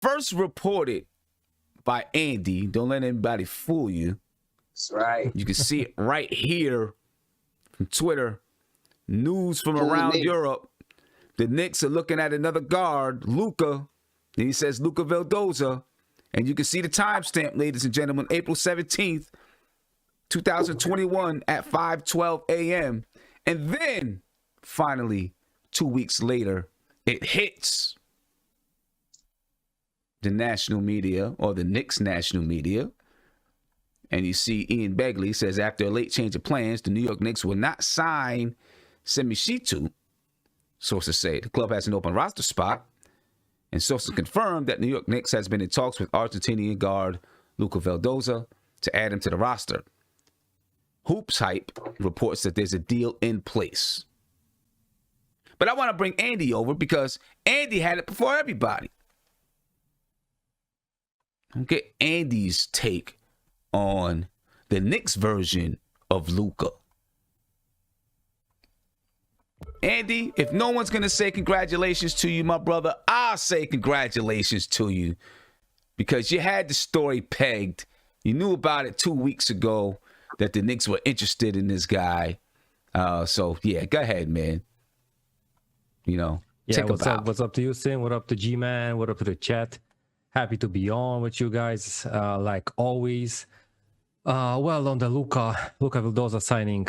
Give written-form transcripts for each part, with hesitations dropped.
First reported by Andy. Don't let anybody fool you. That's right. You can see it right here from Twitter. News from around Europe. The Knicks are looking at another guard, Luca. And he says Luca Vildoza. And you can see the timestamp, ladies and gentlemen, April 17th, 2021 at 5:12 a.m. And then, finally, 2 weeks later, it hits the national media, or the Knicks national media. And you see Ian Begley says, after a late change of plans, the New York Knicks will not sign Semishitu. Sources say the club has an open roster spot. And sources confirmed that New York Knicks has been in talks with Argentinian guard Luca Vildoza to add him to the roster. Hoops Hype reports that there's a deal in place. But I want to bring Andy over because Andy had it before everybody. I'll get Andy's take on the Knicks version of Luca. Andy, if no one's going to say congratulations to you, my brother, I'll say congratulations to you because you had the story pegged. You knew about it 2 weeks ago that the Knicks were interested in this guy. So, yeah, go ahead, man. You know, yeah, what's up to you, Sim? What up to G-Man? What up to the chat? Happy to be on with you guys, like always. Well, on the Luca Vildoza signing,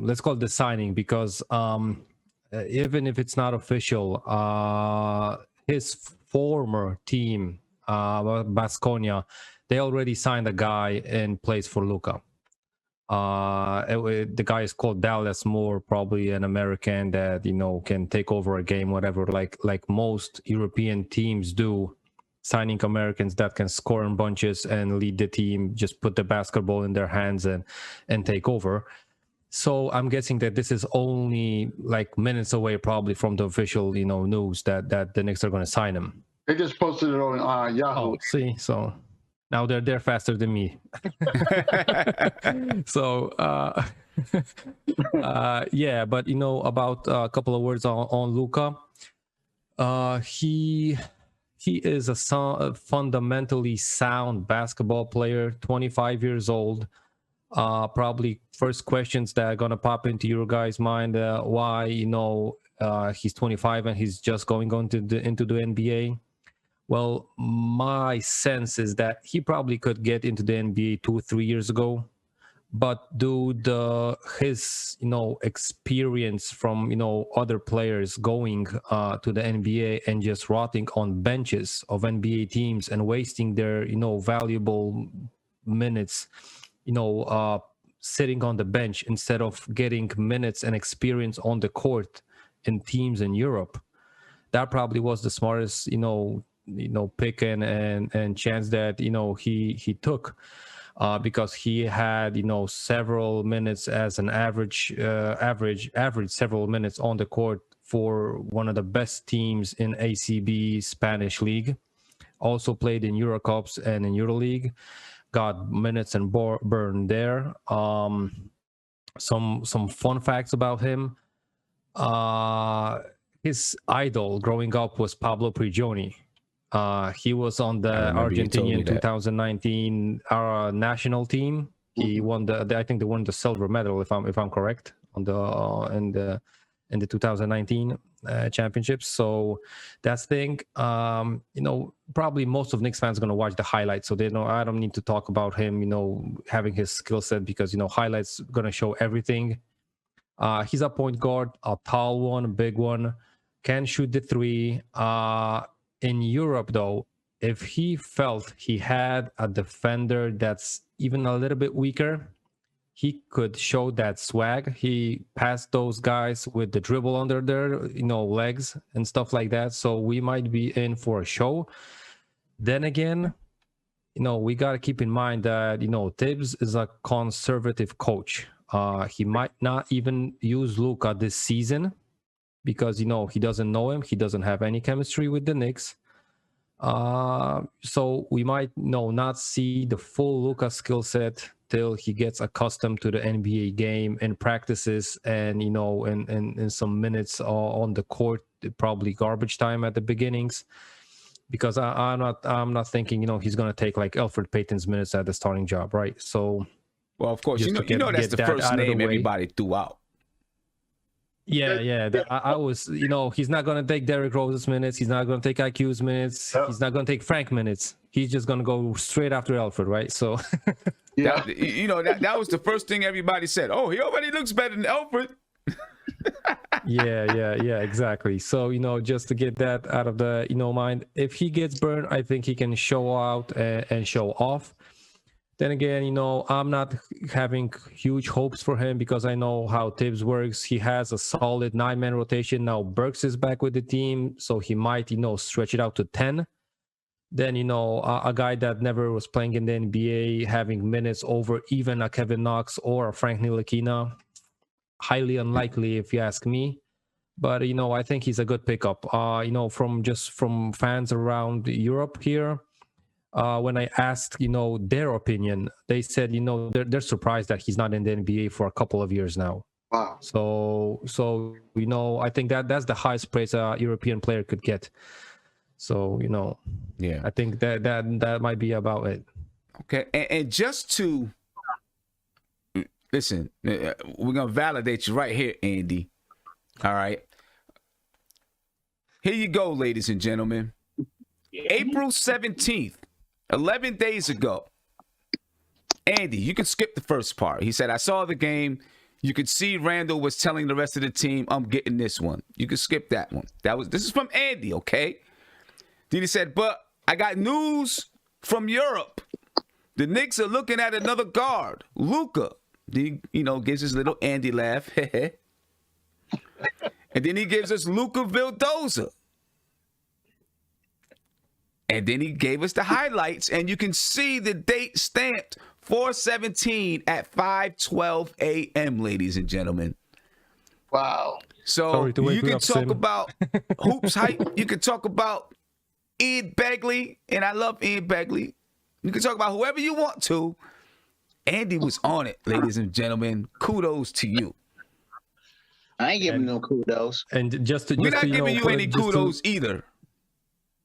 let's call it the signing because even if it's not official, his former team, Baskonia, they already signed a guy in place for Luca. The guy is called Dallas Moore, probably an American that, you know, can take over a game, whatever, like most European teams do. Signing Americans that can score in bunches and lead the team, just put the basketball in their hands and take over. So I'm guessing that this is only like minutes away probably from the official, you know, news that the Knicks are going to sign him. They just posted it on Yahoo. Oh, see, so now they're faster than me. So yeah, but you know, about a couple of words on Luca. He is a fundamentally sound basketball player, 25 years old. Probably first questions that are going to pop into your guys' mind, why, you know, he's 25 and he's just going into the NBA. Well, my sense is that he probably could get into the NBA 2-3 years ago. But due to his, you know, experience from, you know, other players going to the NBA and just rotting on benches of NBA teams and wasting their, you know, valuable minutes, you know, sitting on the bench instead of getting minutes and experience on the court in teams in Europe, that probably was the smartest, you know, pick and chance that, you know, he took. Because he had, you know, several minutes as an average several minutes on the court for one of the best teams in ACB Spanish League. Also played in Eurocups and in EuroLeague. Got minutes and burn there. Some fun facts about him. His idol growing up was Pablo Prigioni. He was on the Argentinian 2019 national team. He won I think they won the silver medal, if I'm correct, on the in the 2019 championships. So that's the thing. You know, probably most of Knicks fans are going to watch the highlights, so they know I don't need to talk about him, you know, having his skill set, because, you know, highlights going to show everything. He's a point guard, a tall one, a big one, can shoot the three. In Europe, though, if he felt he had a defender that's even a little bit weaker, he could show that swag. He passed those guys with the dribble under their, you know, legs and stuff like that. So we might be in for a show. Then again, you know, we got to keep in mind that, you know, Tibbs is a conservative coach. He might not even use Luca this season, because, you know, he doesn't know him. He doesn't have any chemistry with the Knicks. So we might, you know, not see the full Luca skill set till he gets accustomed to the NBA game and practices and, you know, and some minutes on the court, probably garbage time at the beginnings. because I'm not thinking he's gonna take like Elfrid Payton's minutes at the starting job, right? So Well, of course, just to get that's the that first out of the name way. everybody threw out. Yeah. I was, he's not going to take Derrick Rose's minutes. He's not going to take IQ's minutes. Yep. He's not going to take Frank minutes. He's just going to go straight after Alfred, right? So, Yeah. That was the first thing everybody said. Oh, he already looks better than Alfred. yeah, exactly. So, just to get that out of the, mind, if he gets burned, I think he can show out and show off. Then again, I'm not having huge hopes for him because I know how Tibbs works. He has a solid 9-man rotation. Now Burks is back with the team, so he might, stretch it out to 10. Then, a guy that never was playing in the NBA, having minutes over even a Kevin Knox or a Frank Ntilikina, highly unlikely if you ask me. But, I think he's a good pickup. From fans around Europe here, when I asked, their opinion, they said, they're surprised that he's not in the NBA for a couple of years now. Wow. So I think that's the highest praise a European player could get. So, Yeah, I think that might be about it. Okay, and just to listen, we're gonna validate you right here, Andy. All right, here you go, ladies and gentlemen. April 17th. 11 days ago, Andy, you can skip the first part. He said, I saw the game. You could see Randall was telling the rest of the team, I'm getting this one. You can skip that one. This is from Andy, okay? Then he said, but I got news from Europe. The Knicks are looking at another guard, Luca. Then he, gives his little Andy laugh. And then he gives us Luca Vildoza. And then he gave us the highlights, and you can see the date stamped 4/17 at 5:12 a.m., ladies and gentlemen. Wow. So you can talk Sim. about hoops hype. You can talk about Ian Begley, and I love Ian Begley. You can talk about whoever you want to. Andy was on it, ladies and gentlemen. Kudos to you. I ain't giving no kudos. And We're not giving you any kudos either.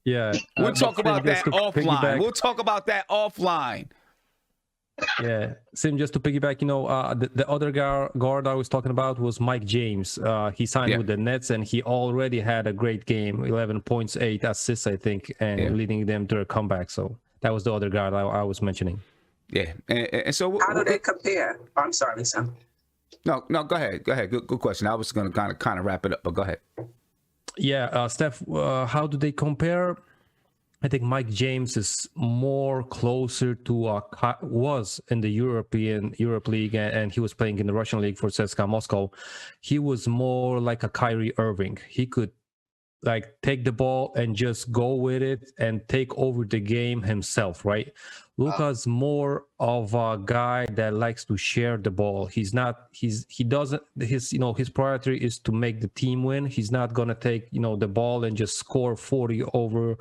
Yeah. We'll talk about that offline. Piggyback. We'll talk about that offline. Yeah, Sim, just to piggyback, the other guard I was talking about was Mike James. He signed with the Nets, and he already had a great game, 11 points, 8 assists, I think, and leading them to a comeback. So that was the other guard I was mentioning. Yeah, and so how do they compare? I'm sorry, Sam. No, go ahead. Good question. I was going to kind of wrap it up, but go ahead. Yeah, Steph, how do they compare? I think Mike James is more closer to was in the Europe League, and he was playing in the Russian League for CSKA Moscow. He was more like a Kyrie Irving. He could take the ball and just go with it and take over the game himself, right? Luka's more of a guy that likes to share the ball. His priority is to make the team win. He's not going to take, the ball and just score 40 over,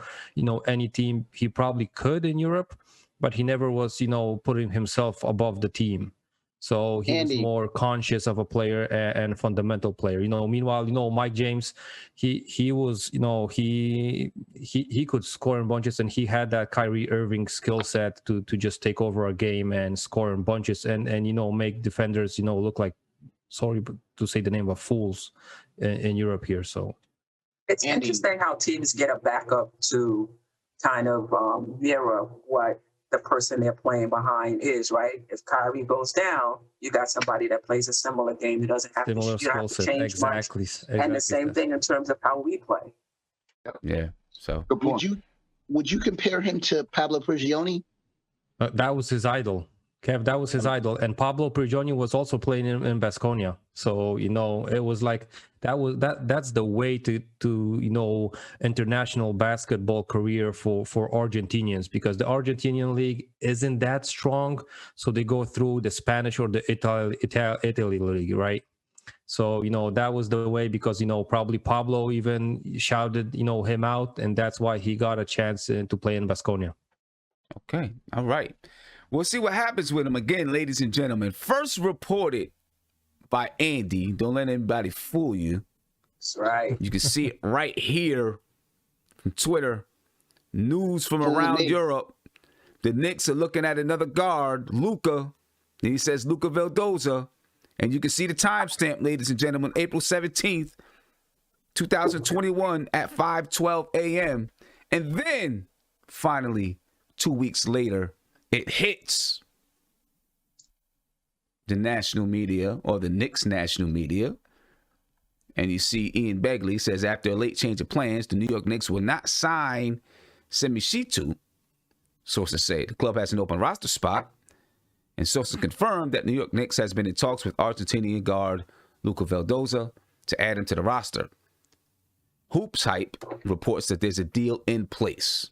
any team. He probably could in Europe, but he never was, putting himself above the team. So he was more conscious of a player and fundamental player. Meanwhile, Mike James, he was, he could score in bunches, and he had that Kyrie Irving skill set to just take over a game and score in bunches and make defenders, look like, sorry to say the name of fools in Europe here. So it's interesting how teams get a backup to kind of mirror what the person they're playing behind is, right? If Kyrie goes down, you got somebody that plays a similar game. Who doesn't have similar to, you don't have to change exactly. much. And the same thing in terms of how we play. Yeah. So Good point. Would you compare him to Pablo Prigioni? That was his idol. Kev, that was his idol. And Pablo Prigioni was also playing in Baskonia. So, it was like that's the way to international basketball career for Argentinians, because the Argentinian league isn't that strong. So they go through the Spanish or the Italy league, right? So, that was the way, because, probably Pablo even shouted, him out, and that's why he got a chance to play in Baskonia. Okay. All right. We'll see what happens with him again, ladies and gentlemen. First reported by Andy. Don't let anybody fool you. That's right. You can see it right here from Twitter. News from Holy around name. Europe. The Knicks are looking at another guard, Luca. And he says Luca Vildoza. And you can see the timestamp, ladies and gentlemen, April 17th, 2021 at 5:12 a.m. And then, finally, 2 weeks later, it hits the national media, or the Knicks national media. And you see Ian Begley says after a late change of plans, the New York Knicks will not sign Simishitu. Sources say the club has an open roster spot. And sources confirmed that New York Knicks has been in talks with Argentinian guard Luca Vildoza to add him to the roster. Hoops Hype reports that there's a deal in place.